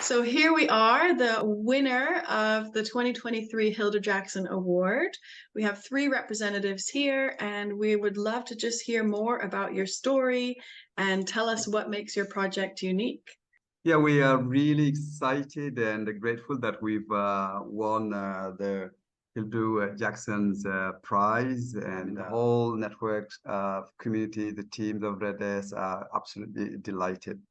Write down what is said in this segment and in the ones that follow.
So here we are, the winner of the 2023 Hilda Jackson Award. We have 3 representatives here, and we would love to just hear more about your story and tell us what makes your project unique. Yeah, we are really excited and grateful that we've won the Hilda Jackson's prize, and the whole network community, the teams of REDES are absolutely delighted.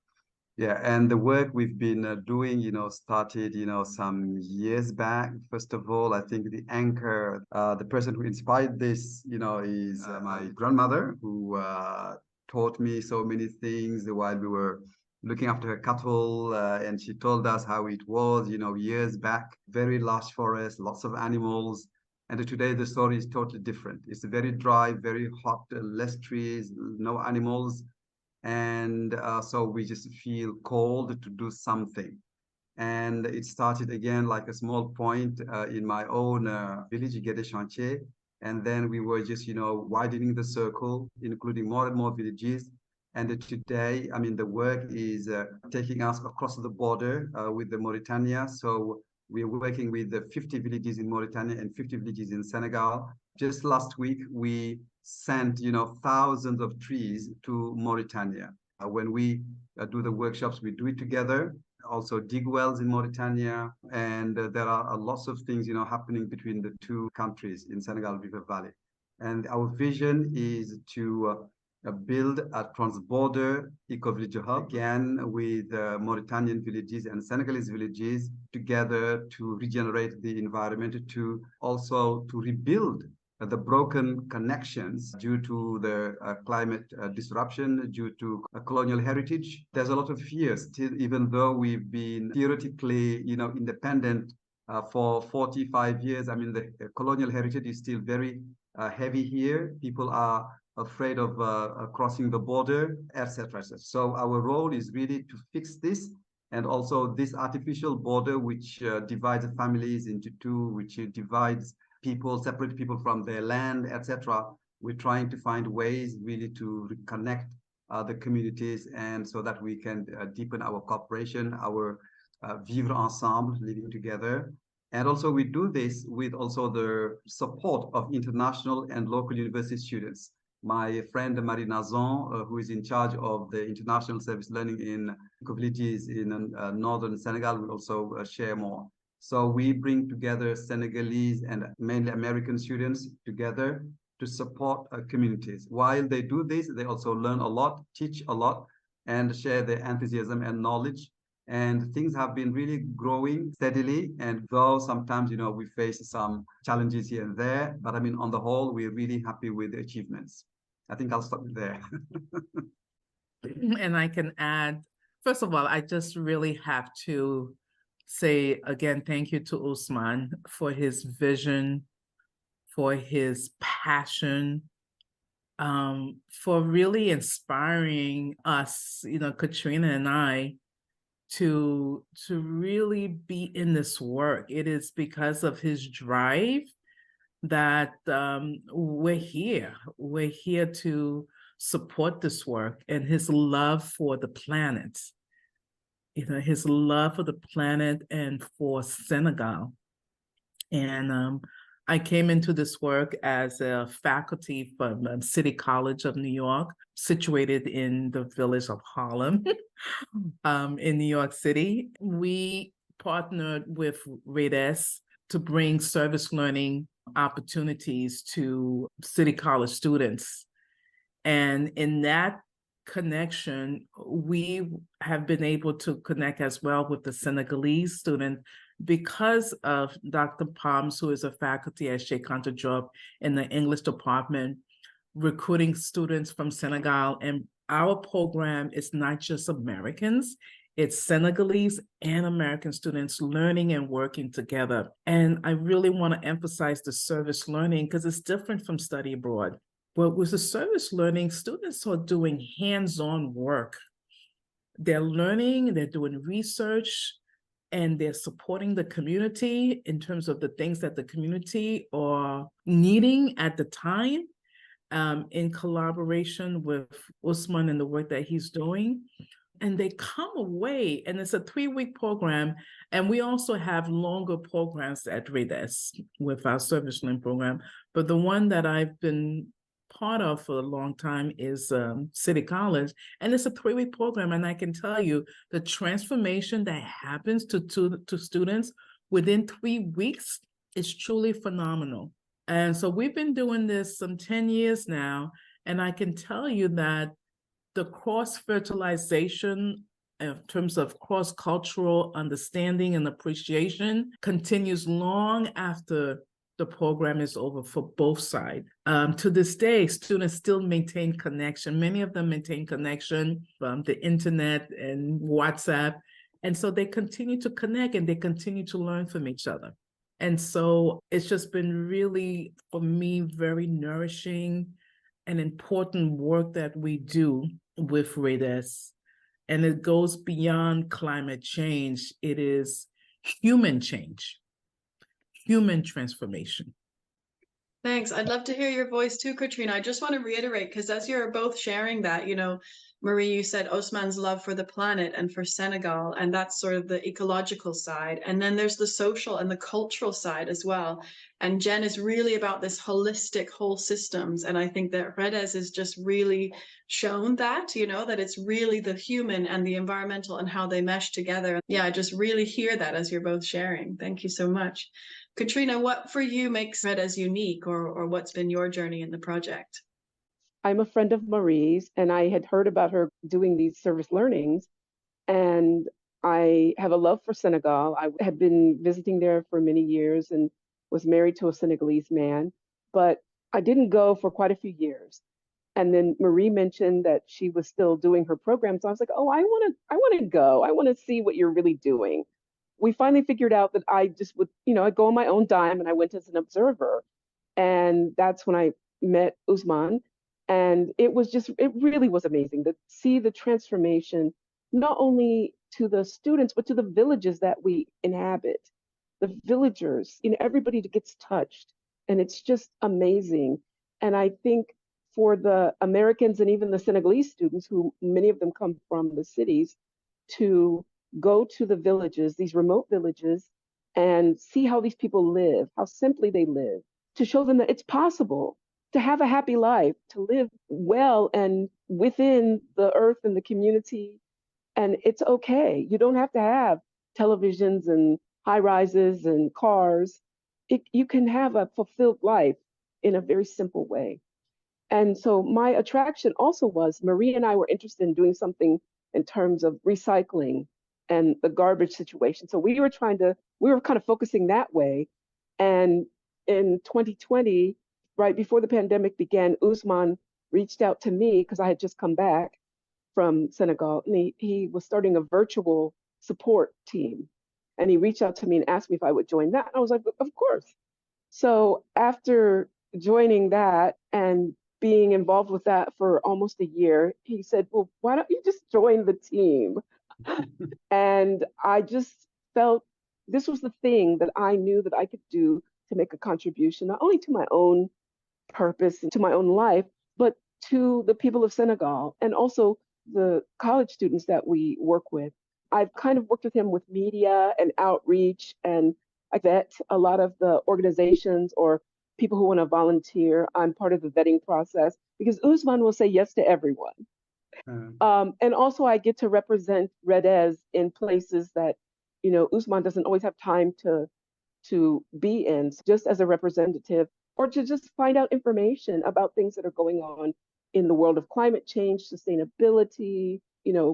Yeah, and the work we've been doing, started, some years back. First of all, I think the anchor, the person who inspired this, is my grandmother, who taught me so many things while we were looking after her cattle. And she told us how it was, years back, very large forest, lots of animals. And today the story is totally different. It's very dry, very hot, less trees, no animals. And so we just feel called to do something. And it started again like a small point in my own village, Guédé Chantier. And then we were just, widening the circle, including more and more villages. And today, I mean, the work is taking us across the border with the Mauritania. So we're working with the 50 villages in Mauritania and 50 villages in Senegal. Just last week, we sent, thousands of trees to Mauritania. When we do the workshops, we do it together. Also dig wells in Mauritania. And there are lots of things, happening between the 2 countries in Senegal River Valley. And our vision is to build a trans-border Ecovillage hub, again with Mauritanian villages and Senegalese villages together to regenerate the environment, to also to rebuild the broken connections due to the climate disruption, due to colonial heritage. There's a lot of fear still, even though we've been theoretically, independent for 45 years. I mean, the colonial heritage is still very heavy here. People are afraid of crossing the border, etc. So our role is really to fix this, and also this artificial border which divides families into 2, which divides people, separate people from their land, etc. We're trying to find ways really to reconnect the communities, and so that we can deepen our cooperation, our vivre ensemble, living together. And also we do this with also the support of international and local university students. My friend Marie Nazon, who is in charge of the international service learning in Ecovillages in northern Senegal, will also share more. So we bring together Senegalese and mainly American students together to support communities. While they do this, they also learn a lot, teach a lot, and share their enthusiasm and knowledge. And things have been really growing steadily. And though sometimes, we face some challenges here and there, but I mean, on the whole, we're really happy with the achievements. I think I'll stop there. And I can add, first of all, I just really have to say again, thank you to Ousmane for his vision, for his passion, for really inspiring us, Katrina and I, to really be in this work. It is because of his drive that we're here. We're here to support this work, and his love for the planet. His love for the planet and for Senegal. And I came into this work as a faculty from City College of New York, situated in the village of Harlem in New York City. We partnered with REDES to bring service learning opportunities to City College students. And in that connection, we have been able to connect as well with the Senegalese student because of Dr. Pame, who is a faculty at Cheikh Anta Diop in the English department, recruiting students from Senegal. And our program is not just Americans, it's Senegalese and American students learning and working together. And I really want to emphasize the service learning because it's different from study abroad. But with the service learning, students are doing hands-on work. They're learning, they're doing research, and they're supporting the community in terms of the things that the community are needing at the time, in collaboration with Ousmane and the work that he's doing. and they come away, and it's a 3-week program. And we also have longer programs at REDES with our service learning program. But the one that I've been part of for a long time is City College, and it's a 3-week program. And I can tell you the transformation that happens to students within 3 weeks is truly phenomenal. And so we've been doing this some 10 years now, and I can tell you that the cross-fertilization in terms of cross-cultural understanding and appreciation continues long after the program is over for both sides. To this day, students still maintain connection. Many of them maintain connection from the internet and WhatsApp. And so they continue to connect and they continue to learn from each other. And so it's just been really, for me, very nourishing and important work that we do with REDES. And it goes beyond climate change. It is human change, human transformation. Thanks. I'd love to hear your voice too, Katrina. I just want to reiterate, because as you're both sharing that, Marie, you said Ousmane's love for the planet and for Senegal, and that's sort of the ecological side. And then there's the social and the cultural side as well. And Jen is really about this holistic whole systems. And I think that REDES has just really shown that, that it's really the human and the environmental and how they mesh together. Yeah, I just really hear that as you're both sharing. Thank you so much. Katrina, what for you makes REDES unique, or what's been your journey in the project? I'm a friend of Marie's, and I had heard about her doing these service learnings, and I have a love for Senegal. I had been visiting there for many years and was married to a Senegalese man, but I didn't go for quite a few years. And then Marie mentioned that she was still doing her program. So I was like, oh, I want to go. I want to see what you're really doing. We finally figured out that I just would, I'd go on my own dime, and I went as an observer. And that's when I met Ousmane. And it really was amazing to see the transformation, not only to the students, but to the villages that we inhabit, the villagers, everybody gets touched. And it's just amazing. And I think for the Americans and even the Senegalese students, who many of them come from the cities, to go to the villages, these remote villages, and see how these people live, how simply they live, to show them that it's possible to have a happy life, to live well and within the earth and the community. And it's okay. You don't have to have televisions and high rises and cars. You can have a fulfilled life in a very simple way. And so my attraction also was Marie and I were interested in doing something in terms of recycling and the garbage situation. So we were kind of focusing that way. And in 2020, right before the pandemic began, Ousmane reached out to me because I had just come back from Senegal, and he was starting a virtual support team. And he reached out to me and asked me if I would join that. And I was like, of course. So after joining that and being involved with that for almost a year, he said, well, why don't you just join the team? And I just felt this was the thing that I knew that I could do to make a contribution, not only to my own purpose and to my own life, but to the people of Senegal and also the college students that we work with. I've kind of worked with him with media and outreach, and I vet a lot of the organizations or people who want to volunteer. I'm part of the vetting process because Ousmane will say yes to everyone. And also I get to represent REDES in places that, Ousmane doesn't always have time to be in, just as a representative, or to just find out information about things that are going on in the world of climate change, sustainability,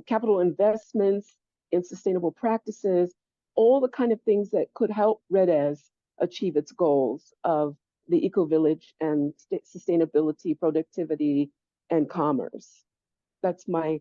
capital investments in sustainable practices, all the kind of things that could help REDES achieve its goals of the Ecovillage and sustainability, productivity, and commerce. That's my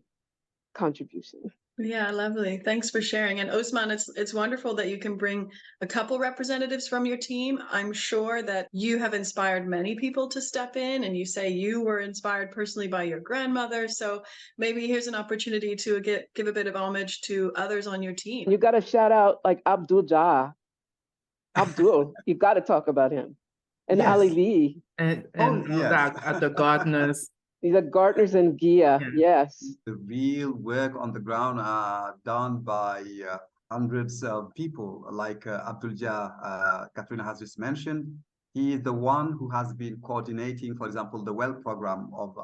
contribution. Yeah, lovely. Thanks for sharing. And Ousmane, it's wonderful that you can bring a couple representatives from your team. I'm sure that you have inspired many people to step in, and you say you were inspired personally by your grandmother. So maybe here's an opportunity to give a bit of homage to others on your team. You got to shout out like Abdul, you got to talk about him. And Yes. Ali Lee. And the gardeners. These are gardeners and Gia, Yeah. yes. The real work on the ground are done by hundreds of people, like Abdul-Jah, Katrina has just mentioned. He is the one who has been coordinating, for example, the well program of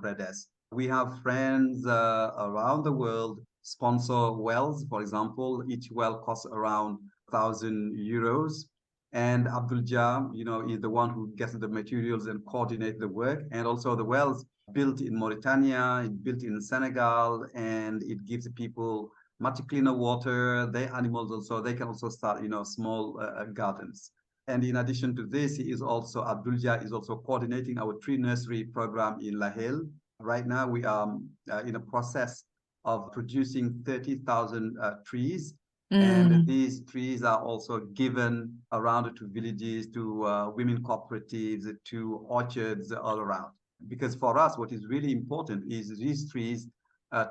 REDES. We have friends around the world sponsor wells, for example. Each well costs around 1,000 euros. And Abdul-Jah, is the one who gets the materials and coordinate the work. And also the wells built in Mauritania, built in Senegal, and it gives people much cleaner water. Their animals also, they can also start, small gardens. And in addition to this, Abdul-Jah is also coordinating our tree nursery program in Sahel. Right now, we are in a process of producing 30,000 trees. And these trees are also given around to villages, to women cooperatives, to orchards all around. Because for us, what is really important is these trees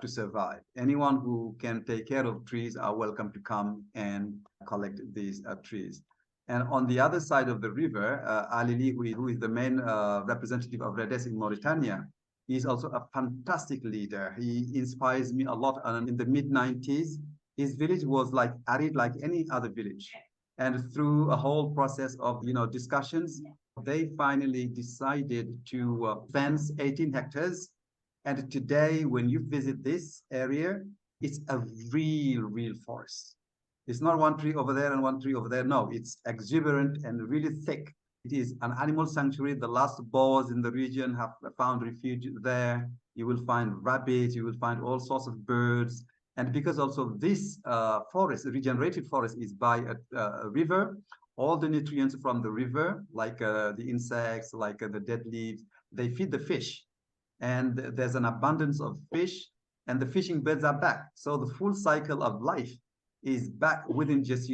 to survive. Anyone who can take care of trees are welcome to come and collect these trees. And on the other side of the river, Alili, who is the main representative of REDES in Mauritania, is also a fantastic leader. He inspires me a lot. And in the mid-90s, his village was like arid like any other village. And through a whole process of discussions, they finally decided to fence 18 hectares. And today, when you visit this area, it's a real forest. It's not one tree over there and one tree over there. No, it's exuberant and really thick. It is an animal sanctuary. The last boars in the region have found refuge there. You will find rabbits, you will find all sorts of birds. And because also this forest, regenerated forest, is by a river, all the nutrients from the river, like the insects, like the dead leaves, they feed the fish. And there's an abundance of fish, and the fishing birds are back. So the full cycle of life is back within just,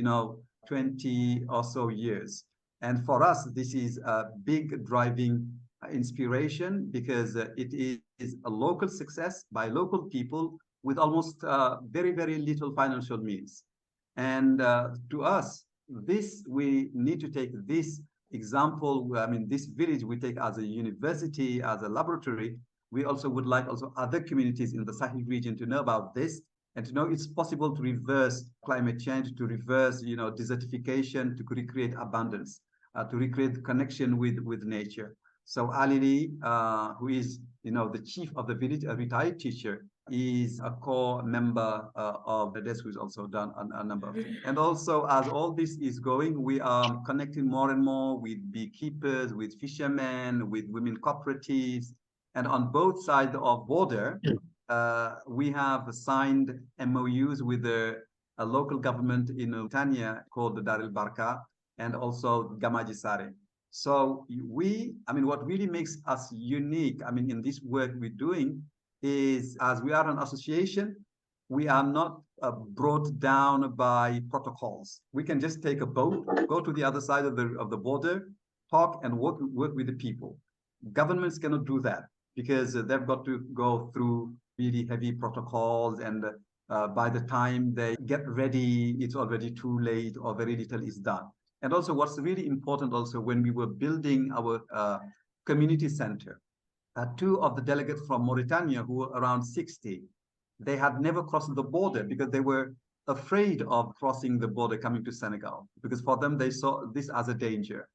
20 or so years. And for us, this is a big driving inspiration, because it is a local success by local people with almost very little financial means. And to us, we need to take this example. I mean, this village we take as a university, as a laboratory. We also would like other communities in the Sahel region to know about this, and to know it's possible to reverse climate change, to reverse, desertification, to recreate abundance, to recreate connection with nature. So Alili, who is, the chief of the village, a retired teacher, is a core member of REDES, who's also done a number of things. And also, as all this is going, we are connecting more and more with beekeepers, with fishermen, with women cooperatives. And on both sides of border, we have signed MOUs with a local government in Mauritania called the Dar el Barka, and also Gamajisare. So what really makes us unique, in this work we're doing, is as we are an association, we are not brought down by protocols. We can just take a boat, go to the other side of the border, talk and work with the people. Governments cannot do that, because they've got to go through really heavy protocols, and by the time they get ready, it's already too late, or very little is done. And also, what's really important also, when we were building our community center, two of the delegates from Mauritania, who were around 60, they had never crossed the border because they were afraid of crossing the border coming to Senegal, because for them, they saw this as a danger.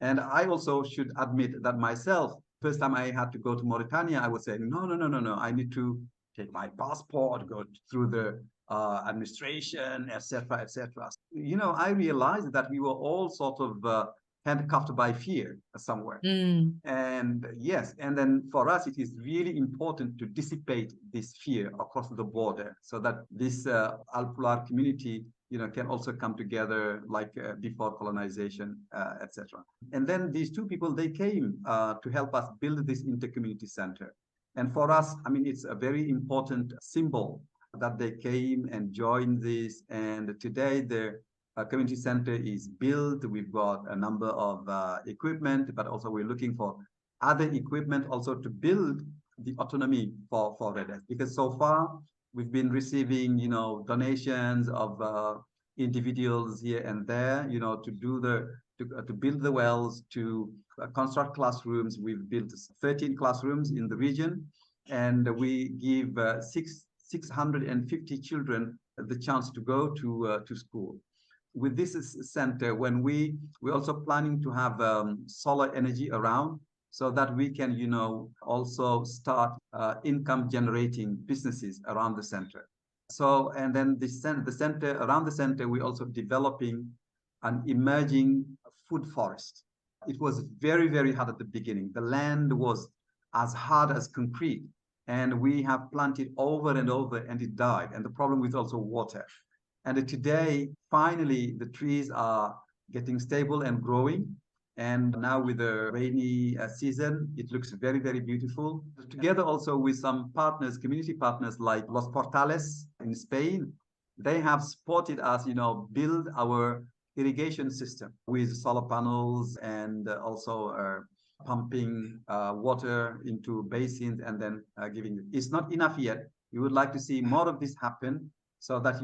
And I also should admit that myself, first time I had to go to Mauritania, I was saying, no, I need to take my passport, go through the administration, etc. I realized that we were all sort of handcuffed by fear somewhere. And yes, and then for us, it is really important to dissipate this fear across the border, so that this Alpular community, can also come together like before colonization, etc. And then these two people, they came to help us build this intercommunity center. And for us, it's a very important symbol that they came and joined this. And today, the community center is built. We've got a number of equipment, but also we're looking for other equipment also to build the autonomy for REDES. Because so far, we've been receiving, donations of individuals here and there, to to build the wells, to construct classrooms. We've built 13 classrooms in the region, and we give 650 children the chance to go to school. With this center, when we're also planning to have solar energy around, so that we can, also start income generating businesses around the center. So, and then the center, around the center, we're also developing an emerging food forest. It was very, very hard at the beginning. The land was as hard as concrete, and we have planted over and over, and it died. And the problem was also water. And today, finally, the trees are getting stable and growing. And now with the rainy season, it looks very, very beautiful. Together also with some partners, community partners like Los Portales in Spain, they have supported us, build our irrigation system with solar panels and also pumping water into basins and then giving it. It's not enough yet. We would like to see more of this happen so that,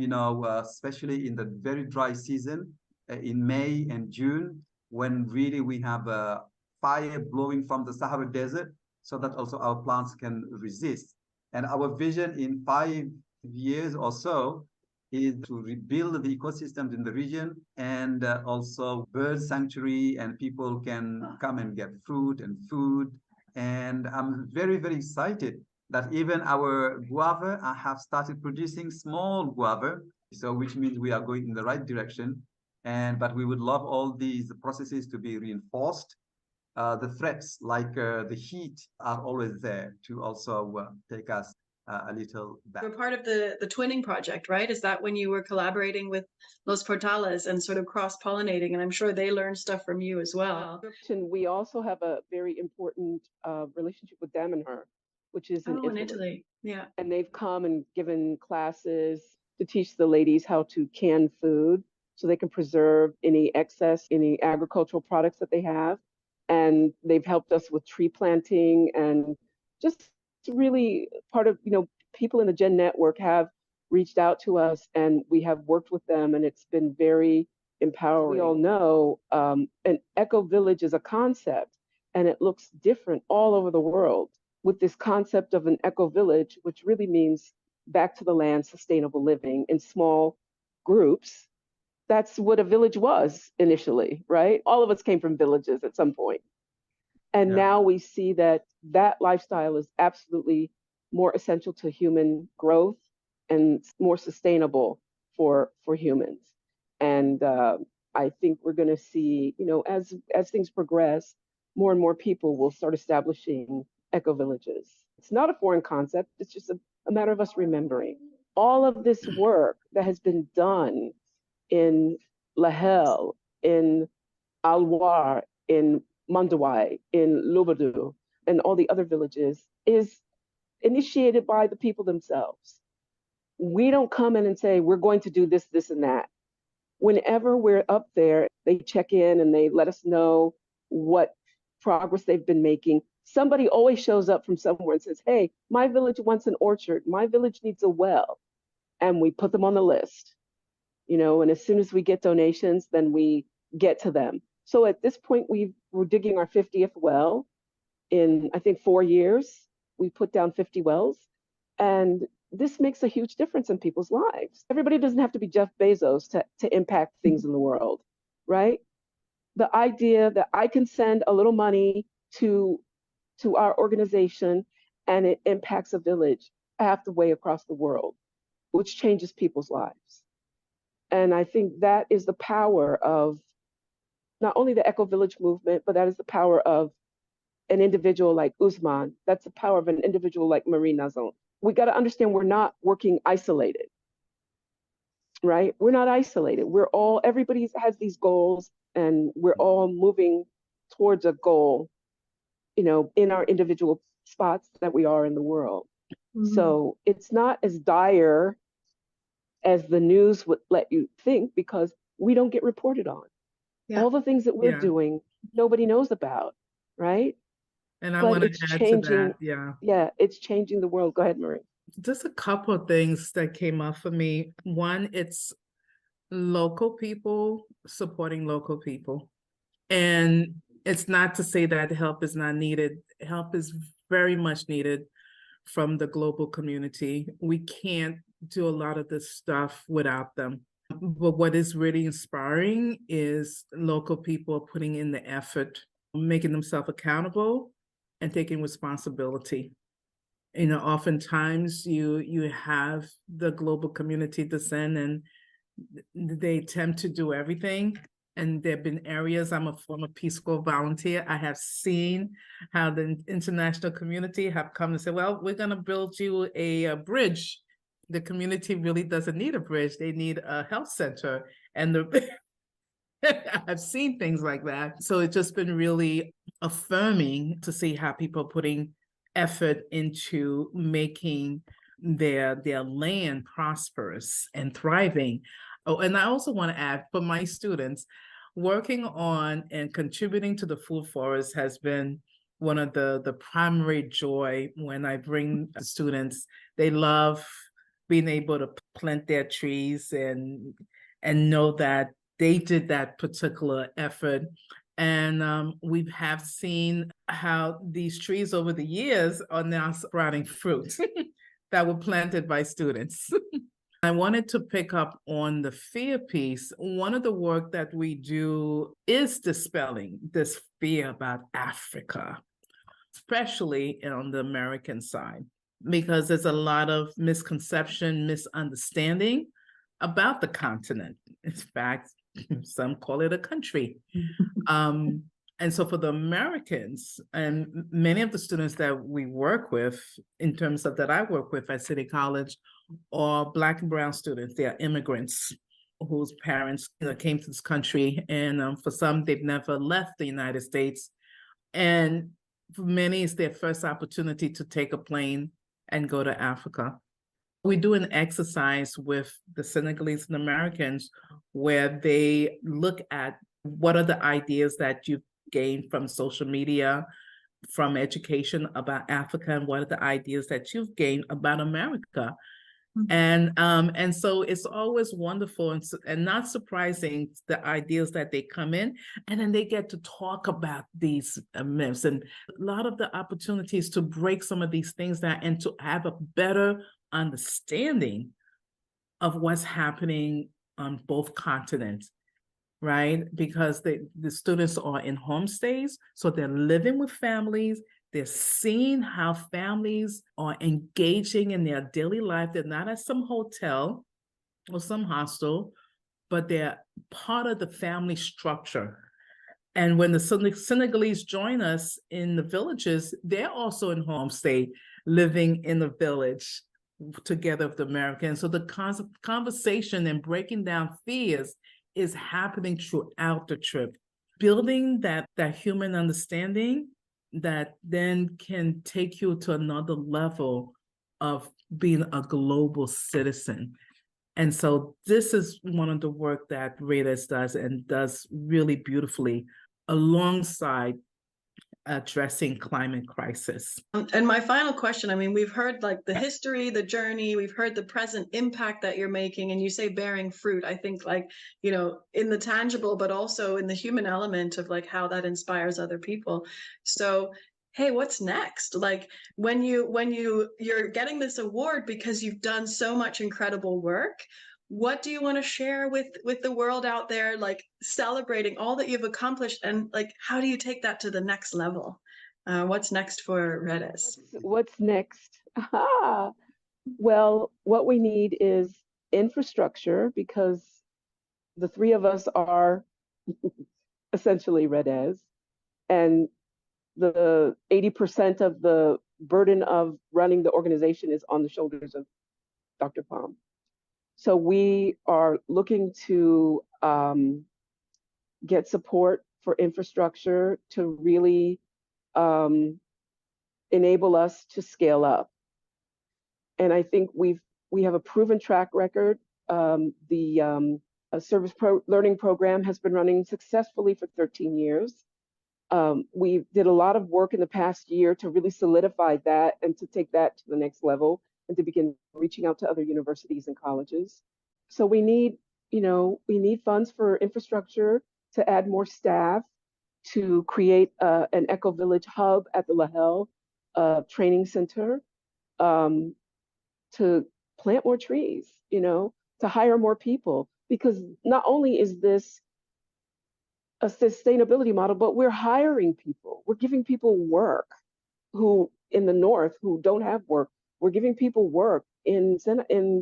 especially in the very dry season in May and June, when really we have a fire blowing from the Sahara desert, so that also our plants can resist. And our vision in 5 years or so is to rebuild the ecosystems in the region, and also bird sanctuary, and people can come and get fruit and food. And I'm very, very excited that even our guava have started producing small guava, so which means we are going in the right direction. But we would love all these processes to be reinforced. The threats like the heat are always there to also take us a little back. You're part of the twinning project, right? Is that when you were collaborating with Los Portales and sort of cross-pollinating? And I'm sure they learned stuff from you as well. We also have a very important relationship with Damanhur, which is in Italy. Yeah. And they've come and given classes to teach the ladies how to can food, so they can preserve any excess, any agricultural products that they have. And they've helped us with tree planting, and just really part of, people in the Gen Network have reached out to us, and we have worked with them, and it's been very empowering. We all know an eco-village is a concept, and it looks different all over the world. With this concept of an eco-village, which really means back to the land, sustainable living in small groups. That's what a village was initially, right? All of us came from villages at some point. And now we see that lifestyle is absolutely more essential to human growth and more sustainable for humans. And I think we're going to see, as things progress, more and more people will start establishing eco-villages. It's not a foreign concept. It's just a matter of us remembering. All of this work that has been done in Lahel, in Alwar, in Mandawai, in Lubadu, and all the other villages is initiated by the people themselves. We don't come in and say, we're going to do this, this, and that. Whenever we're up there, they check in and they let us know what progress they've been making. Somebody always shows up from somewhere and says, hey, my village wants an orchard. My village needs a well. And we put them on the list. And as soon as we get donations, then we get to them. So at this point, we're digging our 50th well in, I think, 4 years. We put down 50 wells. And this makes a huge difference in people's lives. Everybody doesn't have to be Jeff Bezos to impact things in the world, right? The idea that I can send a little money to our organization and it impacts a village half the way across the world, which changes people's lives. And I think that is the power of not only the eco-village movement, but that is the power of an individual like Ousmane. That's the power of an individual like Marie Nazon. We got to understand we're not working isolated, right? We're not isolated. Everybody has these goals, and we're all moving towards a goal, in our individual spots that we are in the world. Mm-hmm. So it's not as dire as the news would let you think, because we don't get reported on. Yeah. All the things that we're doing, nobody knows about, right? And I want to add to that, Yeah, it's changing the world. Go ahead, Marie. Just a couple of things that came up for me. One, it's local people supporting local people. And it's not to say that help is not needed. Help is very much needed from the global community. We can't do a lot of this stuff without them. But what is really inspiring is local people putting in the effort, making themselves accountable and taking responsibility. You know, oftentimes you have the global community descend and they attempt to do everything. And there have been areas, I'm a former Peace Corps volunteer, I have seen how the international community have come and said, well, we're gonna build you a bridge. The community really doesn't need a bridge, they need a health center. And the I've seen things like that. So it's just been really affirming to see how people are putting effort into making their land prosperous and thriving. Oh, and I also want to add for my students, working on and contributing to the food forest has been one of the primary joy when I bring students. They love being able to plant their trees and know that they did that particular effort. And we have seen how these trees over the years are now sprouting fruit that were planted by students. I wanted to pick up on the fear piece. One of the work that we do is dispelling this fear about Africa, especially on the American side, because there's a lot of misconception, misunderstanding about the continent. In fact, some call it a country. And so for the Americans, and many of the students that we work with, in terms of that I work with at City College, are Black and Brown students. They are immigrants whose parents came to this country. And for some, they've never left the United States. And for many, it's their first opportunity to take a plane and go to Africa. We do an exercise with the Senegalese and Americans where they look at what are the ideas that you've gained from social media, from education about Africa, and what are the ideas that you've gained about America. And so it's always wonderful and not surprising, the ideas that they come in, and then they get to talk about these myths and a lot of the opportunities to break some of these things down and to have a better understanding of what's happening on both continents, right? Because the students are in homestays, so they're living with families. They're seeing how families are engaging in their daily life. They're not at some hotel or some hostel, but they're part of the family structure. And when the Senegalese join us in the villages, they're also in homestay, living in the village together with the Americans. So the conversation and breaking down fears is happening throughout the trip, building that human understanding that then can take you to another level of being a global citizen. And so this is one of the work that REDES does, and does really beautifully alongside addressing climate crisis. And my final question, I mean, we've heard like the history, the journey, we've heard the present impact that you're making, and you say bearing fruit. I think like, you know, in the tangible, but also in the human element of like how that inspires other people. So, hey, what's next? Like when you're getting this award because you've done so much incredible work, what do you want to share with the world out there, like celebrating all that you've accomplished, and like how do you take that to the next level? What's next for REDES? What's next? Well, what we need is infrastructure, because the three of us are essentially REDES, and the 80% of the burden of running the organization is on the shoulders of Dr. Pame. So we are looking to get support for infrastructure to really enable us to scale up. And I think we have a proven track record. The service learning program has been running successfully for 13 years. We did a lot of work in the past year to really solidify that and to take that to the next level and to begin reaching out to other universities and colleges. So we need funds for infrastructure, to add more staff, to create an Ecovillage hub at the Lahel training center, to plant more trees, to hire more people, because not only is this a sustainability model, but we're hiring people. We're giving people work who in the north who don't have work. We're giving people work in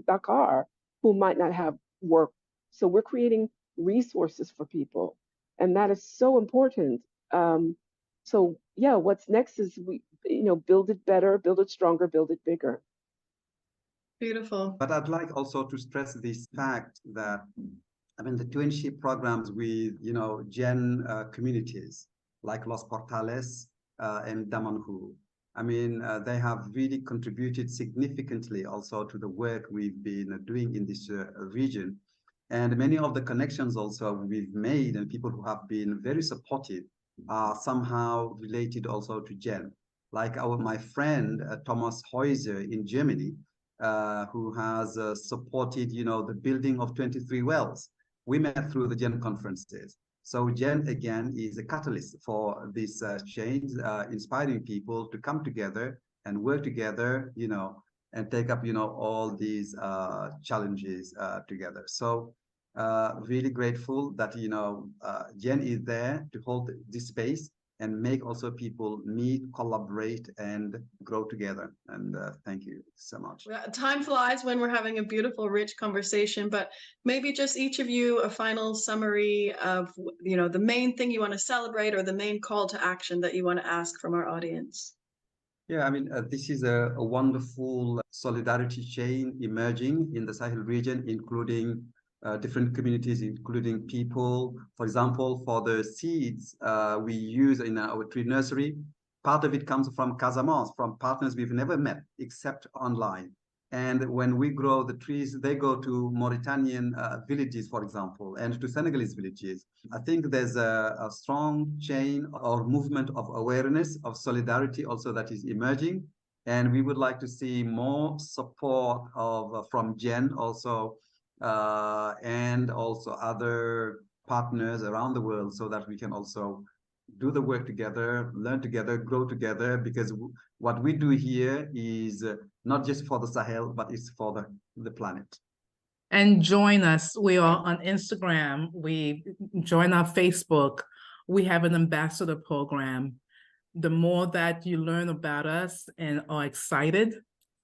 Dakar who might not have work. So we're creating resources for people, and that is so important. So yeah, what's next is we, build it better, build it stronger, build it bigger. Beautiful. But I'd like also to stress this fact that, the twinship programs with, Gen communities like Los Portales and Damanhuru, they have really contributed significantly also to the work we've been doing in this region. And many of the connections also we've made and people who have been very supportive are somehow related also to Gen. Like my friend, Thomas Heuser in Germany, who has supported, the building of 23 wells. We met through the Gen conferences. So Gen, again, is a catalyst for this change, inspiring people to come together and work together, and take up, all these challenges together. So really grateful that, Gen is there to hold this space and make also people meet, collaborate, and grow together. And thank you so much. Time flies when we're having a beautiful, rich conversation, but maybe just each of you a final summary of, the main thing you want to celebrate or the main call to action that you want to ask from our audience. Yeah, this is a wonderful solidarity chain emerging in the Sahel region, including different communities, including people. For example, for the seeds we use in our tree nursery, part of it comes from Casamance, from partners we've never met except online. And when we grow the trees, they go to Mauritanian villages, for example, and to Senegalese villages. I think there's a strong chain or movement of awareness, of solidarity also that is emerging. And we would like to see more support from Gen also, and also other partners around the world, so that we can also do the work together, learn together, grow together, because what we do here is not just for the Sahel, but it's for the planet. And join us. We are on Instagram. We join our Facebook. We have an ambassador program. The more that you learn about us and are excited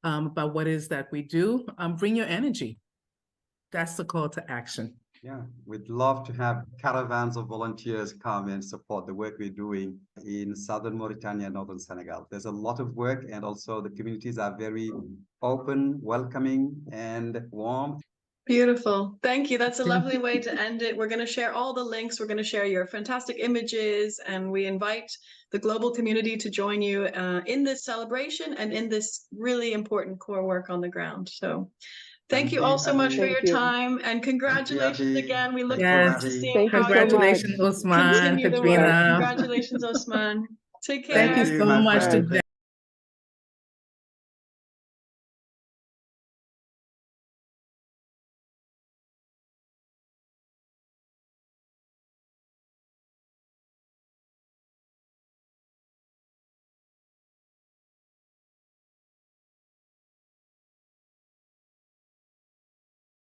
about what it is that we do, bring your energy. That's the call to action. Yeah, we'd love to have caravans of volunteers come and support the work we're doing in southern Mauritania and northern Senegal. There's a lot of work, and also the communities are very open, welcoming, and warm. Beautiful. Thank you. That's a lovely way to end it. We're going to share all the links. We're going to share your fantastic images, and we invite the global community to join you in this celebration and in this really important core work on the ground. So thank you all so much for your time, and congratulations again. We look forward to seeing how congratulations, Ousmane, continue the work. Katrina. Congratulations, Ousmane. Take care. Thank you so much to